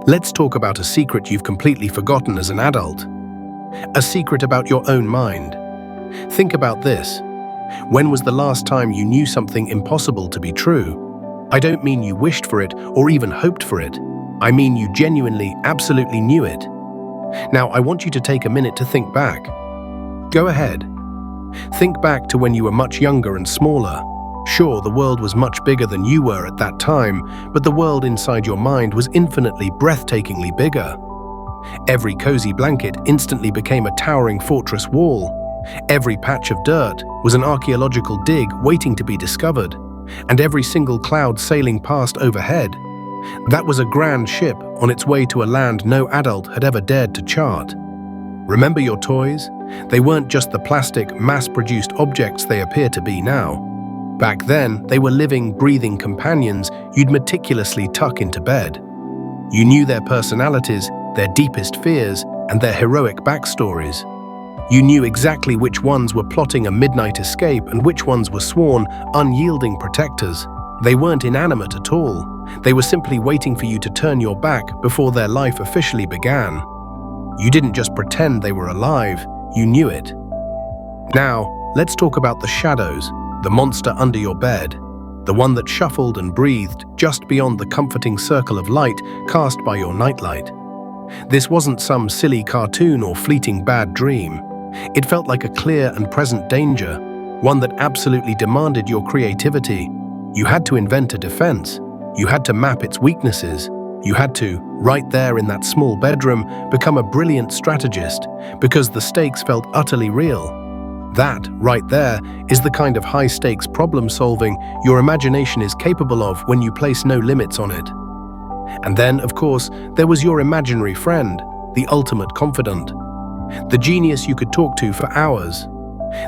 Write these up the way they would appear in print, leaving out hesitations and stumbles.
Let's talk about a secret you've completely forgotten as an adult. A secret about your own mind. Think about this. When was the last time you knew something impossible to be true? I don't mean you wished for it or even hoped for it. I mean you genuinely, absolutely knew it. Now, I want you to take a minute to think back. Go ahead. Think back to when you were much younger and smaller. Sure, the world was much bigger than you were at that time, but the world inside your mind was infinitely, breathtakingly bigger. Every cozy blanket instantly became a towering fortress wall. Every patch of dirt was an archaeological dig waiting to be discovered, and every single cloud sailing past overhead, that was a grand ship on its way to a land no adult had ever dared to chart. Remember your toys? They weren't just the plastic, mass-produced objects they appear to be now. Back then, they were living, breathing companions you'd meticulously tuck into bed. You knew their personalities, their deepest fears, and their heroic backstories. You knew exactly which ones were plotting a midnight escape and which ones were sworn, unyielding protectors. They weren't inanimate at all. They were simply waiting for you to turn your back before their life officially began. You didn't just pretend they were alive, you knew it. Now, let's talk about the shadows, the monster under your bed, the one that shuffled and breathed just beyond the comforting circle of light cast by your nightlight. This wasn't some silly cartoon or fleeting bad dream. It felt like a clear and present danger, one that absolutely demanded your creativity. You had to invent a defense. You had to map its weaknesses. You had to, right there in that small bedroom, become a brilliant strategist because the stakes felt utterly real. That, right there, is the kind of high-stakes problem-solving your imagination is capable of when you place no limits on it. And then, of course, there was your imaginary friend, the ultimate confidant, the genius you could talk to for hours.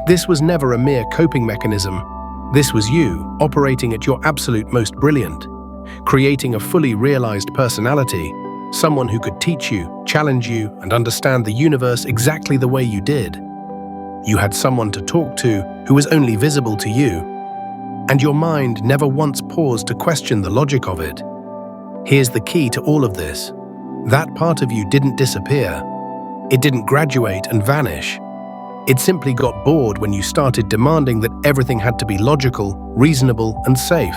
This was never a mere coping mechanism. This was you, operating at your absolute most brilliant, creating a fully realized personality, someone who could teach you, challenge you, and understand the universe exactly the way you did. You had someone to talk to who was only visible to you, and your mind never once paused to question the logic of it. Here's the key to all of this. That part of you didn't disappear. It didn't graduate and vanish. It simply got bored when you started demanding that everything had to be logical, reasonable, and safe.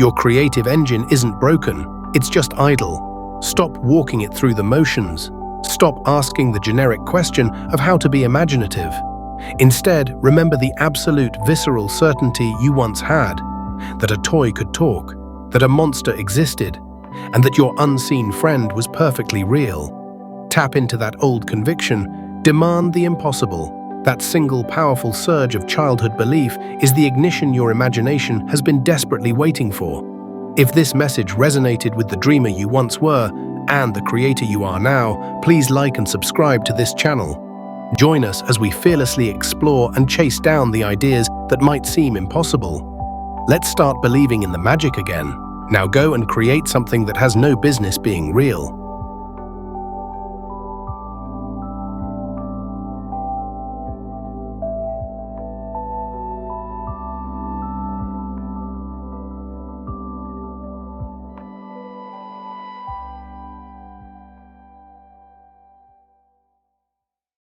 Your creative engine isn't broken, it's just idle. Stop walking it through the motions. Stop asking the generic question of how to be imaginative. Instead, remember the absolute visceral certainty you once had, that a toy could talk, that a monster existed, and that your unseen friend was perfectly real. Tap into that old conviction, demand the impossible. That single powerful surge of childhood belief is the ignition your imagination has been desperately waiting for. If this message resonated with the dreamer you once were and the creator you are now, please like and subscribe to this channel. Join us as we fearlessly explore and chase down the ideas that might seem impossible. Let's start believing in the magic again. Now go and create something that has no business being real.